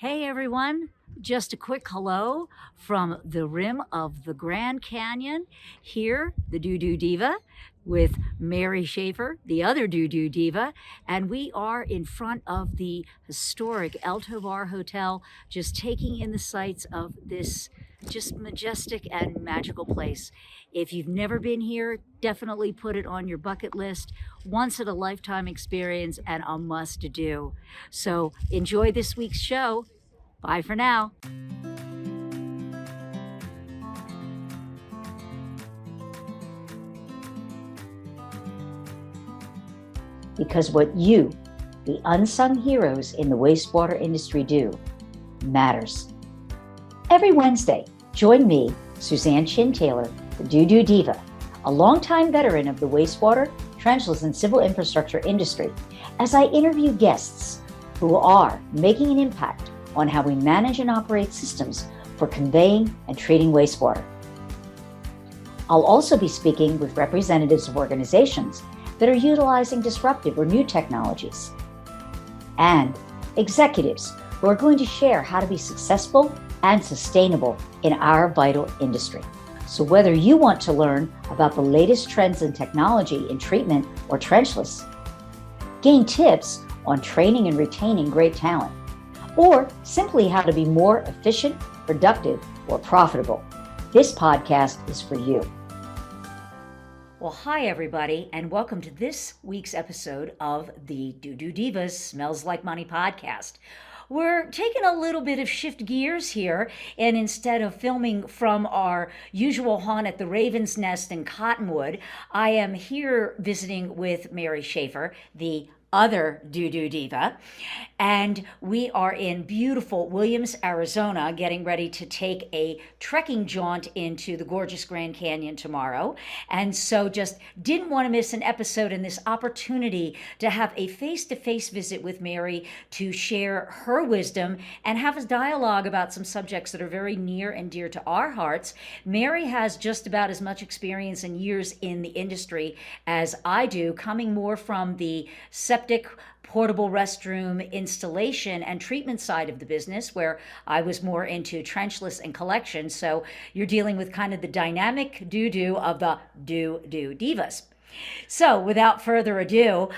Hey everyone, just a quick hello from the rim of the Grand Canyon. Here, the DooDoo Diva with Mary Shafer, the other DooDoo Diva, and we are in front of the historic El Tovar Hotel, just taking in the sights of this just majestic and magical place. If you've never been here, definitely put it on your bucket list. Once in a lifetime experience and a must do. So enjoy this week's show. Bye for now. Because what you, the unsung heroes in the wastewater industry, do matters. Every Wednesday, join me, Suzanne Chin Taylor, the DooDoo Diva, a longtime veteran of the wastewater, trenchless, and civil infrastructure industry, as I interview guests who are making an impact on how we manage and operate systems for conveying and treating wastewater. I'll also be speaking with representatives of organizations that are utilizing disruptive or new technologies, and executives who are going to share how to be successful and sustainable in our vital industry. So whether you want to learn about the latest trends in technology in treatment or trenchless, gain tips on training and retaining great talent, or simply how to be more efficient, productive, or profitable, this podcast is for you. Well, hi everybody, and welcome to this week's episode of the DooDoo Divas Smells Like Money podcast. We're taking a little bit of shift gears here, and instead of filming from our usual haunt at the Raven's Nest in Cottonwood, I am here visiting with Mary Shafer, the other DooDoo Diva, and we are in beautiful Williams, Arizona, getting ready to take a trekking jaunt into the gorgeous Grand Canyon tomorrow. And so just didn't want to miss an episode and this opportunity to have a face-to-face visit with Mary to share her wisdom and have a dialogue about some subjects that are very near and dear to our hearts. Mary has just about as much experience and years in the industry as I do, coming more from the septic portable restroom installation and treatment side of the business, where I was more into trenchless and collection. So you're dealing with kind of the dynamic doo-doo of the DooDoo Divas. So without further ado,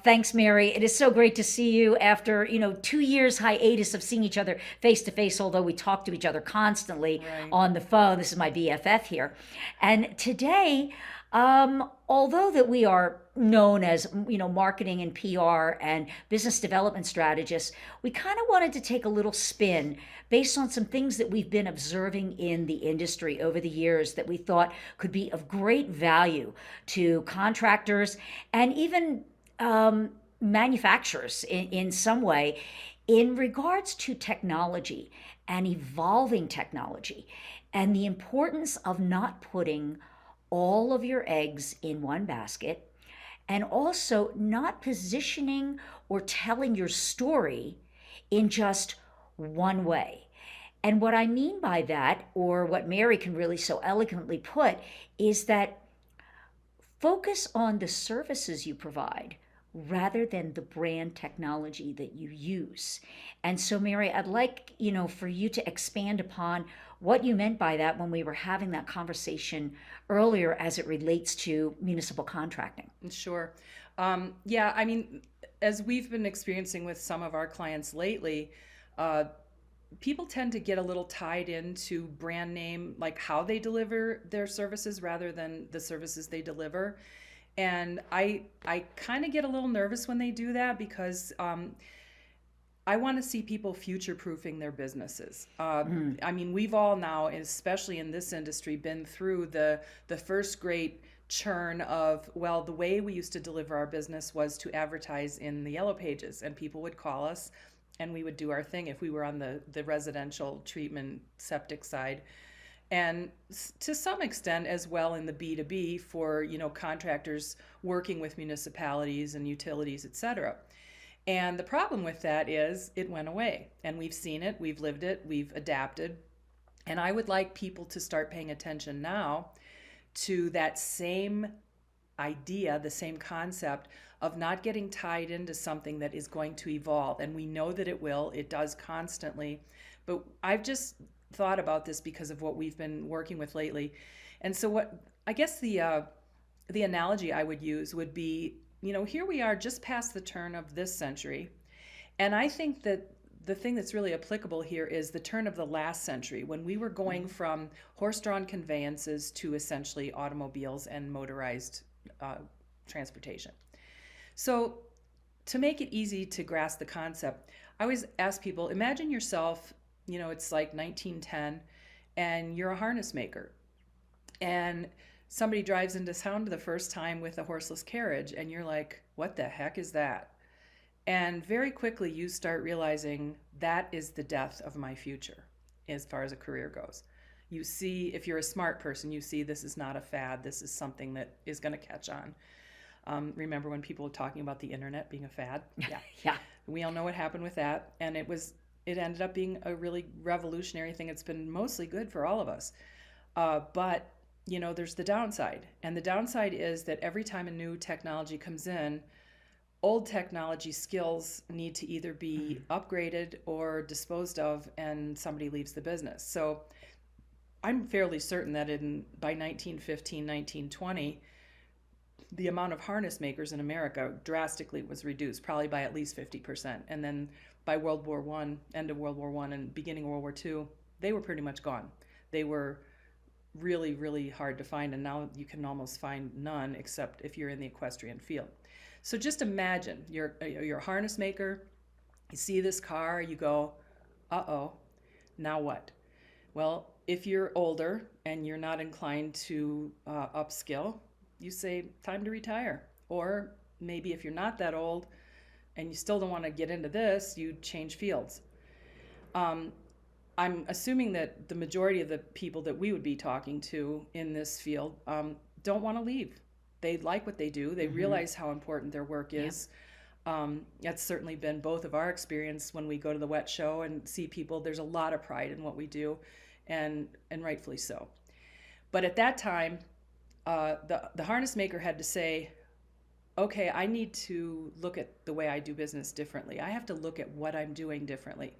thanks, Mary. It is so great to see you after, 2 years hiatus of seeing each other face to face, although we talk to each other constantly on the phone. This is my BFF here. And today, although that we are known as, marketing and PR and business development strategists, we kind of wanted to take a little spin based on some things that we've been observing in the industry over the years that we thought could be of great value to contractors and even manufacturers in some way in regards to technology and evolving technology and the importance of not putting all of your eggs in one basket, and also not positioning or telling your story in just one way. And what I mean by that, or what Mary can really so eloquently put, is that focus on the services you provide rather than the brand technology that you use. And so, Mary, I'd like, for you to expand upon what you meant by that when we were having that conversation earlier as it relates to municipal contracting. Sure. Yeah, I mean, as we've been experiencing with some of our clients lately, people tend to get a little tied into brand name, like how they deliver their services rather than the services they deliver. And I kind of get a little nervous when they do that because I want to see people future-proofing their businesses. I mean, we've all now, especially in this industry, been through the first great churn of, well, the way we used to deliver our business was to advertise in the yellow pages, and people would call us and we would do our thing if we were on the residential treatment septic side. And to some extent as well in the B2B for, contractors working with municipalities and utilities, et cetera. And the problem with that is it went away, and we've seen it, we've lived it, we've adapted. And I would like people to start paying attention now to that same idea, the same concept of not getting tied into something that is going to evolve. And we know that it will, it does constantly. But I've just thought about this because of what we've been working with lately. And so what I guess the analogy I would use would be, here we are just past the turn of this century. And I think that the thing that's really applicable here is the turn of the last century, when we were going from horse-drawn conveyances to essentially automobiles and motorized transportation. So to make it easy to grasp the concept, I always ask people, imagine yourself, it's like 1910, and you're a harness maker. And somebody drives into town the first time with a horseless carriage, and you're like, what the heck is that? And very quickly you start realizing that is the death of my future as far as a career goes. You see, if you're a smart person, you see this is not a fad. This is something that is going to catch on. Remember when people were talking about the internet being a fad? Yeah. Yeah. We all know what happened with that. And it ended up being a really revolutionary thing. It's been mostly good for all of us. But there's the downside. And the downside is that every time a new technology comes in, old technology skills need to either be upgraded or disposed of, and somebody leaves the business. So I'm fairly certain that by 1915, 1920, the amount of harness makers in America drastically was reduced, probably by at least 50%. And then by World War I, end of World War I and beginning of World War II, they were pretty much gone. They were really, really hard to find, and now you can almost find none except if you're in the equestrian field. So just imagine you're a harness maker, you see this car, you go, uh-oh, now what? Well, if you're older and you're not inclined to upskill, you say, time to retire. Or maybe if you're not that old and you still don't want to get into this, you change fields. I'm assuming that the majority of the people that we would be talking to in this field don't want to leave. They like what they do. They realize how important their work is. That's certainly been both of our experience when we go to the wet show and see people. There's a lot of pride in what we do, and rightfully so. But at that time, the harness maker had to say, okay, I need to look at the way I do business differently. I have to look at what I'm doing differently.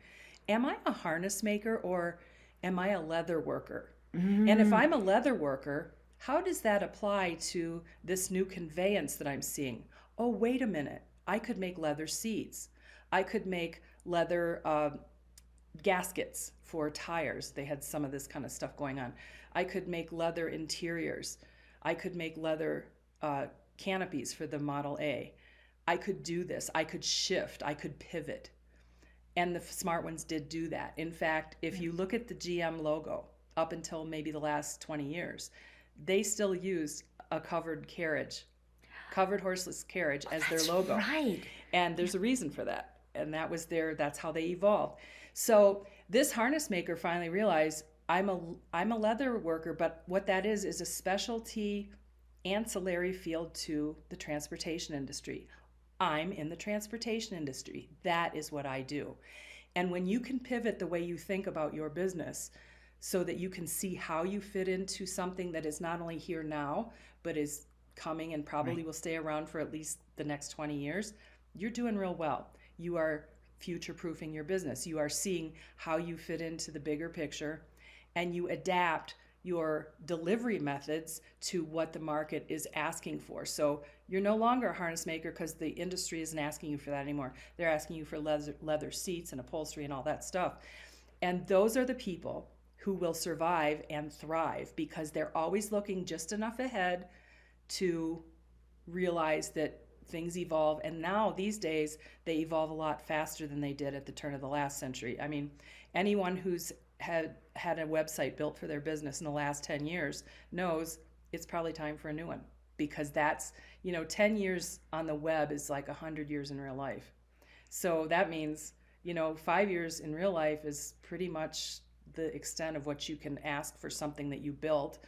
Am I a harness maker or am I a leather worker? And if I'm a leather worker, how does that apply to this new conveyance that I'm seeing? Oh, wait a minute. I could make leather seats. I could make leather gaskets for tires. They had some of this kind of stuff going on. I could make leather interiors. I could make leather canopies for the Model A. I could do this. I could shift. I could pivot. And the smart ones did do that. In fact, if you look at the GM logo up until maybe the last 20 years, they still used a covered horseless carriage as their logo. Right. And there's a reason for that. And that's how they evolved. So this harness maker finally realized, I'm a leather worker, but what that is a specialty ancillary field to the transportation industry. I'm in the transportation industry. That is what I do. And when you can pivot the way you think about your business so that you can see how you fit into something that is not only here now, but is coming and probably will stay around for at least the next 20 years, you're doing real well. You are future-proofing your business. You are seeing how you fit into the bigger picture, and you adapt your delivery methods to what the market is asking for. So you're no longer a harness maker because the industry isn't asking you for that anymore. They're asking you for leather seats and upholstery and all that stuff. And those are the people who will survive and thrive because they're always looking just enough ahead to realize that things evolve. And now these days, they evolve a lot faster than they did at the turn of the last century. I mean, anyone who's had a website built for their business in the last 10 years knows it's probably time for a new one, because that's, 10 years on the web is like 100 years in real life. So that means, 5 years in real life is pretty much the extent of what you can ask for something that you built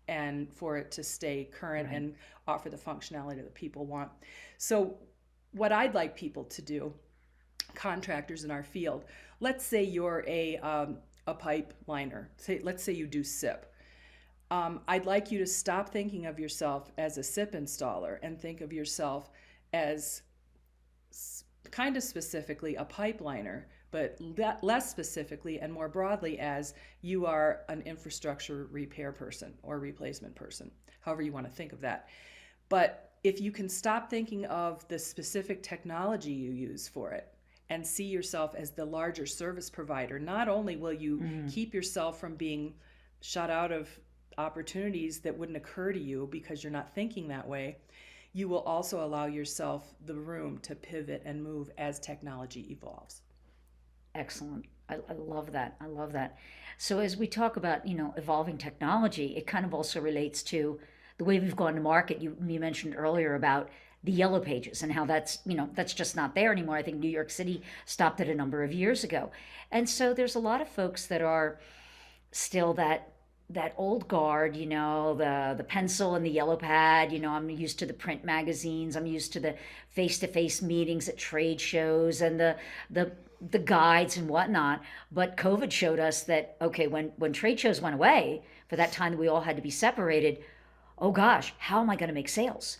and for it to stay current and offer the functionality that people want. So what I'd like people to do, contractors in our field, let's say you're a pipe liner. Let's say you do SIP. I'd like you to stop thinking of yourself as a SIP installer and think of yourself as kind of specifically a pipeliner, but less specifically and more broadly as you are an infrastructure repair person or replacement person, however you want to think of that. But if you can stop thinking of the specific technology you use for it and see yourself as the larger service provider, not only will you keep yourself from being shut out of opportunities that wouldn't occur to you because you're not thinking that way, you will also allow yourself the room to pivot and move as technology evolves. Excellent. I love that. I love that. So as we talk about, evolving technology, it kind of also relates to the way we've gone to market. You mentioned earlier about the yellow pages and how that's just not there anymore. I think New York City stopped it a number of years ago. And so there's a lot of folks that are still that old guard, the pencil and the yellow pad. I'm used to the print magazines. I'm used to the face-to-face meetings at trade shows and the guides and whatnot. But COVID showed us that, okay, when trade shows went away for that time that we all had to be separated, oh gosh, how am I going to make sales?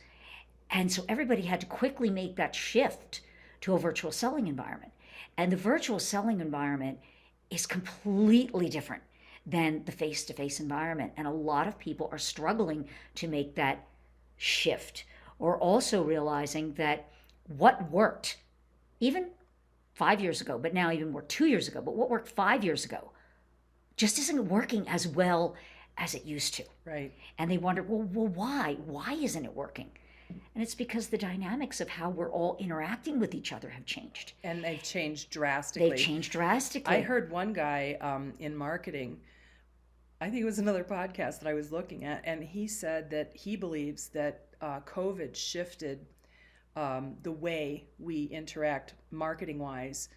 And so everybody had to quickly make that shift to a virtual selling environment. And the virtual selling environment is completely different than the face-to-face environment. And a lot of people are struggling to make that shift, or also realizing that what worked even 5 years ago, but now even more 2 years ago, but what worked 5 years ago just isn't working as well as it used to. Right. And they wonder, well, why? Why isn't it working? And it's because the dynamics of how we're all interacting with each other have changed. And they've changed drastically. I heard one guy in marketing, I think it was another podcast that I was looking at, and he said that he believes that COVID shifted the way we interact marketing-wise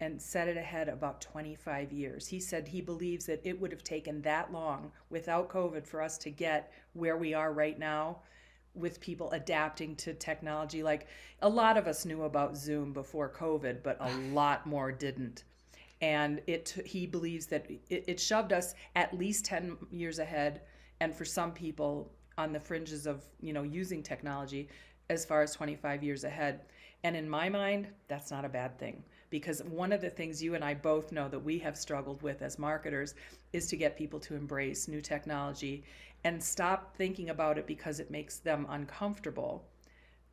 and set it ahead about 25 years. He said he believes that it would have taken that long without COVID for us to get where we are right now, with people adapting to technology. Like, a lot of us knew about Zoom before COVID, but a lot more didn't. And he believes that it shoved us at least 10 years ahead, and for some people on the fringes of using technology, as far as 25 years ahead. And in my mind, that's not a bad thing, because one of the things you and I both know that we have struggled with as marketers is to get people to embrace new technology and stop thinking about it because it makes them uncomfortable,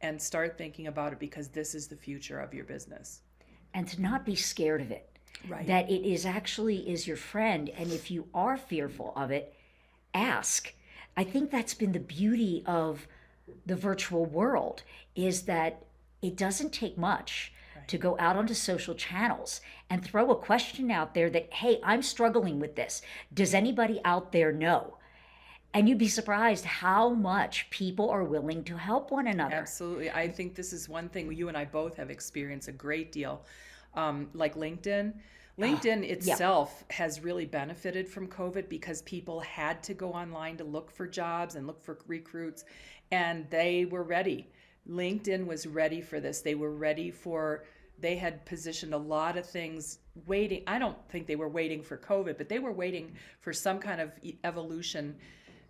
and start thinking about it because this is the future of your business. And to not be scared of it. Right. That it is your friend. And if you are fearful of it, ask. I think that's been the beauty of the virtual world, is that it doesn't take much to go out onto social channels and throw a question out there that, hey, I'm struggling with this. Does anybody out there know? And you'd be surprised how much people are willing to help one another. Absolutely. I think this is one thing you and I both have experienced a great deal. Like LinkedIn. LinkedIn itself has really benefited from COVID because people had to go online to look for jobs and look for recruits, and they were ready. LinkedIn was ready for this. They had positioned a lot of things waiting. I don't think they were waiting for COVID, but they were waiting for some kind of evolution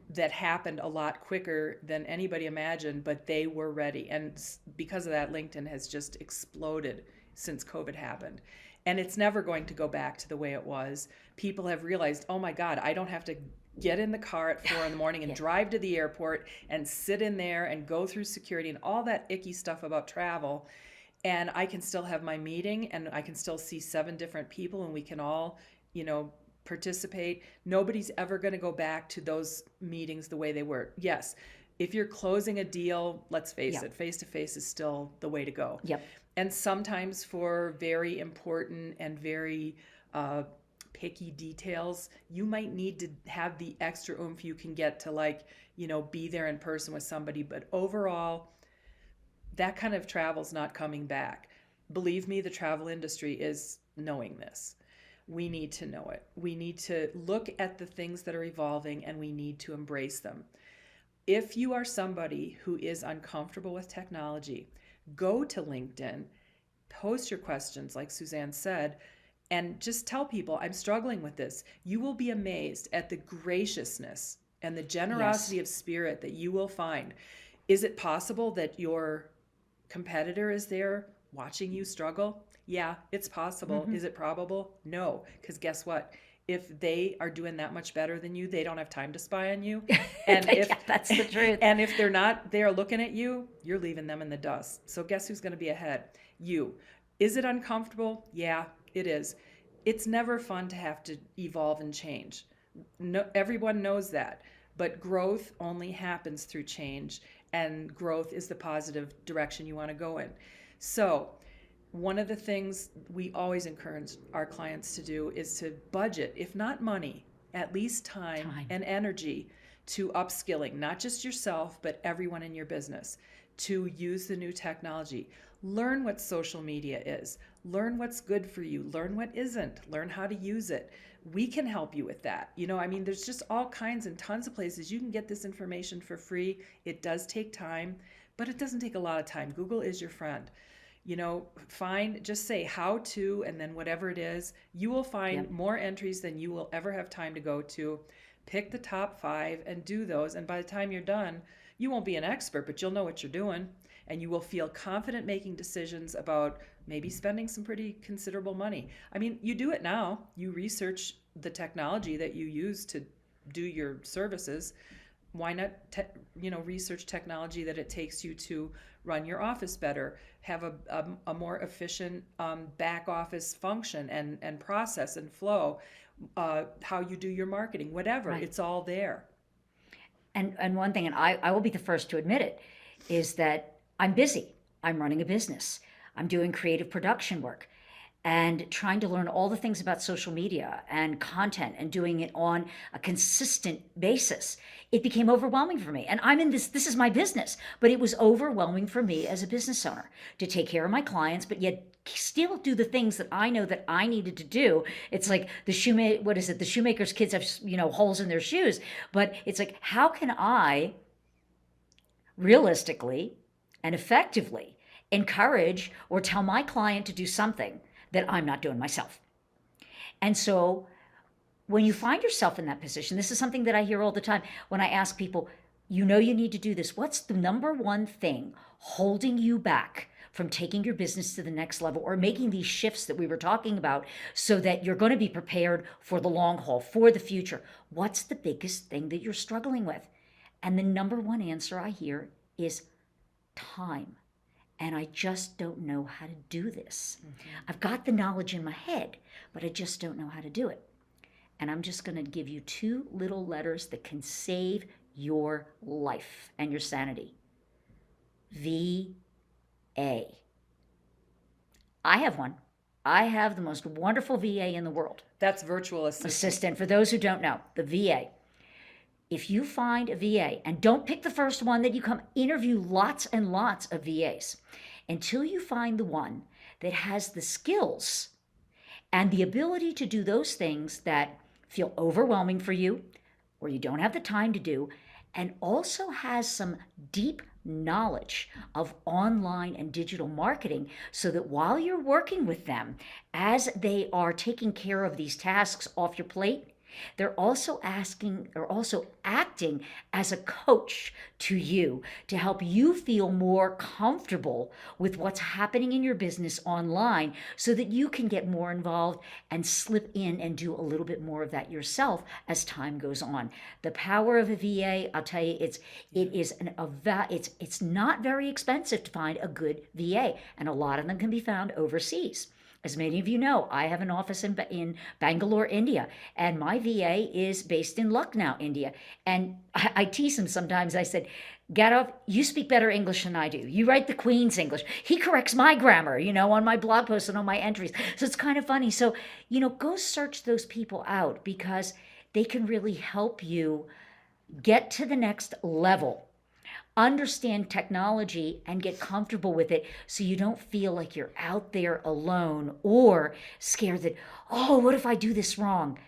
that happened a lot quicker than anybody imagined, but they were ready. And because of that, LinkedIn has just exploded since COVID happened. And it's never going to go back to the way it was. People have realized, oh my God, I don't have to get in the car at 4 a.m. and drive to the airport and sit in there and go through security and all that icky stuff about travel. And I can still have my meeting, and I can still see 7 different people, and we can all, participate. Nobody's ever going to go back to those meetings the way they were. Yes, if you're closing a deal, let's face it, face-to-face is still the way to go. Yep. And sometimes for very important and very picky details, you might need to have the extra oomph you can get to be there in person with somebody. But overall, that kind of travel's not coming back. Believe me, the travel industry is knowing this. We need to know it. We need to look at the things that are evolving, and we need to embrace them. If you are somebody who is uncomfortable with technology, go to LinkedIn, post your questions like Suzanne said, and just tell people, I'm struggling with this. You will be amazed at the graciousness and the generosity of spirit that you will find. Is it possible that your competitor is there watching you struggle? Yeah, it's possible. Is it probable? No, because guess what? If they are doing that much better than you, they don't have time to spy on you. And if Yeah, that's the truth. and if they're not there looking at you, you're leaving them in the dust. So guess who's going to be ahead? You. Is it uncomfortable? Yeah, it is. It's never fun to have to evolve and change. No, everyone knows that. But growth only happens through change, and growth is the positive direction you want to go in. So, one of the things we always encourage our clients to do is to budget, if not money, at least time and energy to upskilling, not just yourself, but everyone in your business, to use the new technology. Learn what social media is. Learn what's good for you. Learn what isn't. Learn how to use it. We can help you with that. I mean, there's just all kinds and tons of places you can get this information for free. It does take time, but it doesn't take a lot of time. Google is your friend. Just say how to, and then whatever it is, you will find more entries than you will ever have time to go to. Pick the top 5 and do those. And by the time you're done, you won't be an expert, but you'll know what you're doing. And you will feel confident making decisions about maybe spending some pretty considerable money. I mean, you do it now. You research the technology that you use to do your services. Why not, research technology that it takes you to run your office better, have a more efficient back office function and process and flow, how you do your marketing, whatever. Right. It's all there. And one thing, and I will be the first to admit it, is that I'm busy. I'm running a business. I'm doing creative production work and trying to learn all the things about social media and content and doing it on a consistent basis. It became overwhelming for me. And I'm in this is my business, but it was overwhelming for me as a business owner to take care of my clients, but yet still do the things that I know that I needed to do. It's like the shoemaker's kids have, holes in their shoes, but it's like, how can I realistically and effectively encourage or tell my client to do something that I'm not doing myself? And so when you find yourself in that position, this is something that I hear all the time when I ask people, you need to do this. What's the number one thing holding you back from taking your business to the next level or making these shifts that we were talking about so that you're going to be prepared for the long haul, for the future? What's the biggest thing that you're struggling with? And the number one answer I hear is time. And I just don't know how to do this. I've got the knowledge in my head, but I just don't know how to do it. And I'm just going to give you 2 little letters that can save your life and your sanity. VA. I have one. I have the most wonderful VA in the world. That's virtual assistant. For those who don't know, the VA. If you find a VA, and don't pick the first one that you come, interview lots and lots of VAs until you find the one that has the skills and the ability to do those things that feel overwhelming for you or you don't have the time to do, and also has some deep knowledge of online and digital marketing, so that while you're working with them, as they are taking care of these tasks off your plate, they're also acting as a coach to you to help you feel more comfortable with what's happening in your business online, so that you can get more involved and slip in and do a little bit more of that yourself as time goes on. The power of a VA, I'll tell you, it's not very expensive to find a good VA, and a lot of them can be found overseas. As many of you know, I have an office in Bangalore, India, and my VA is based in Lucknow, India. And I tease him sometimes. I said, Gaurav, you speak better English than I do. You write the Queen's English. He corrects my grammar, on my blog posts and on my entries. So it's kind of funny. So, go search those people out, because they can really help you get to the next level, understand technology, and get comfortable with it, so you don't feel like you're out there alone or scared that, oh, what if I do this wrong?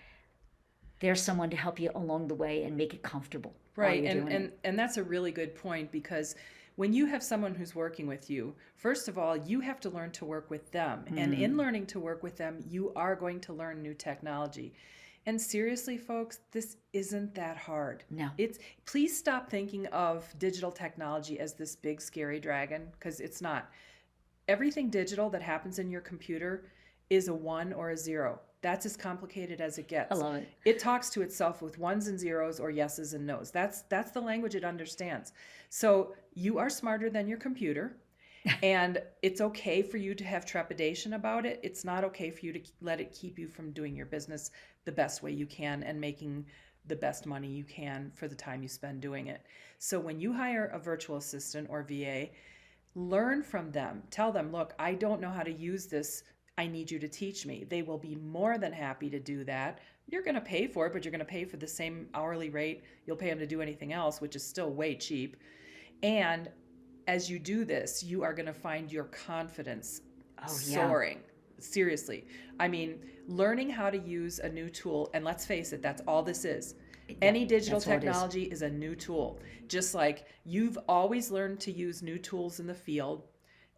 There's someone to help you along the way and make it comfortable. Right. And that's a really good point, because when you have someone who's working with you, first of all, you have to learn to work with them. And in learning to work with them, you are going to learn new technology. And seriously, folks, this isn't that hard. No. Please stop thinking of digital technology as this big scary dragon, because it's not. Everything digital that happens in your computer is a 1 or a 0. That's as complicated as it gets. I love it. It talks to itself with 1s and 0s or yeses and nos. That's the language it understands. So you are smarter than your computer. And it's okay for you to have trepidation about it. It's not okay for you to let it keep you from doing your business the best way you can and making the best money you can for the time you spend doing it. So when you hire a virtual assistant or VA, learn from them. Tell them, look, I don't know how to use this. I need you to teach me. They will be more than happy to do that. You're going to pay for it, but you're going to pay for the same hourly rate you'll pay them to do anything else, which is still way cheap. And as you do this, you are going to find your confidence soaring. Seriously. I mean, learning how to use a new tool, and let's face it, that's all this is. Any digital technology is a new tool. Just like you've always learned to use new tools in the field.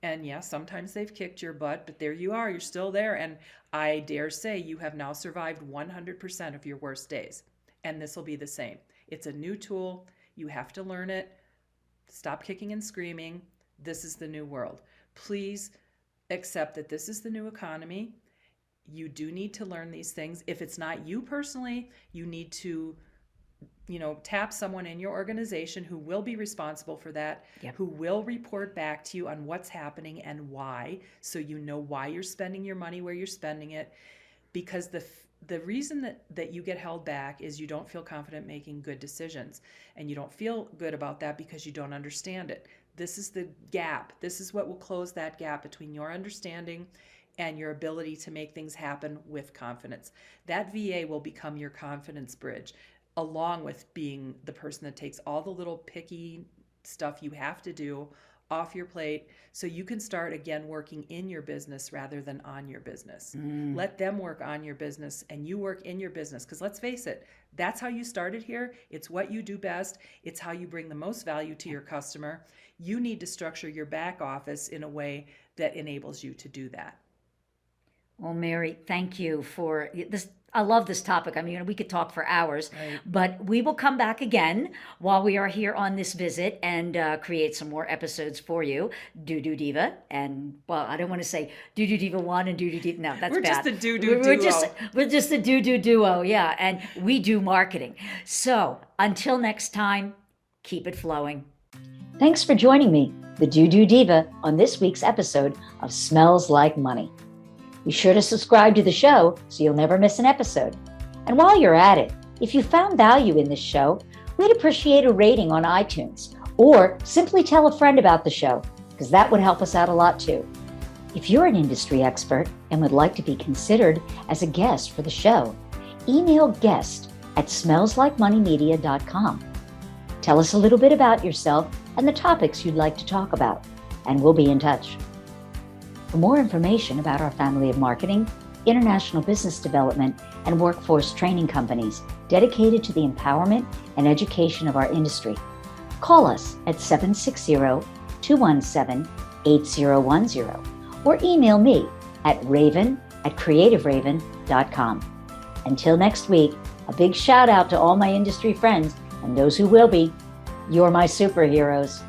And yeah, sometimes they've kicked your butt, but there you are, you're still there. And I dare say you have now survived 100% of your worst days. And this will be the same. It's a new tool. You have to learn it. Stop kicking and screaming. This is the new world. Please accept that this is the new economy. You do need to learn these things. If it's not you personally, you need to, tap someone in your organization who will be responsible for that, who will report back to you on what's happening and why, so you know why you're spending your money where you're spending it. Because the reason that you get held back is you don't feel confident making good decisions. And you don't feel good about that because you don't understand it. This is the gap. This is what will close that gap between your understanding and your ability to make things happen with confidence. That VA will become your confidence bridge, along with being the person that takes all the little picky stuff you have to do off your plate so you can start again working in your business rather than on your business. Let them work on your business and you work in your business, because let's face it, that's how you started here. It's what you do best. It's how you bring the most value to your customer. You need to structure your back office in a way that enables you to do that. Well, Mary, thank you for this. I love this topic. I mean, we could talk for hours, Right. but we will come back again while we are here on this visit and create some more episodes for you. DooDoo Diva, and well, I don't want to say DooDoo Diva 1 and DooDoo Diva. No, that's We're bad. just the DooDoo duo. We're just the DooDoo duo, yeah, and we do marketing. So until next time, keep it flowing. Thanks for joining me, the DooDoo Diva, on this week's episode of Smells Like Money. Be sure to subscribe to the show so you'll never miss an episode. And while you're at it, if you found value in this show, we'd appreciate a rating on iTunes, or simply tell a friend about the show, because that would help us out a lot too. If you're an industry expert and would like to be considered as a guest for the show, email guest@smellslikemoneymedia.com. Tell us a little bit about yourself and the topics you'd like to talk about, and we'll be in touch. For more information about our family of marketing, international business development, and workforce training companies dedicated to the empowerment and education of our industry, call us at 760-217-8010 or email me at raven@creativeraven.com. Until next week, a big shout out to all my industry friends and those who will be. You're my superheroes.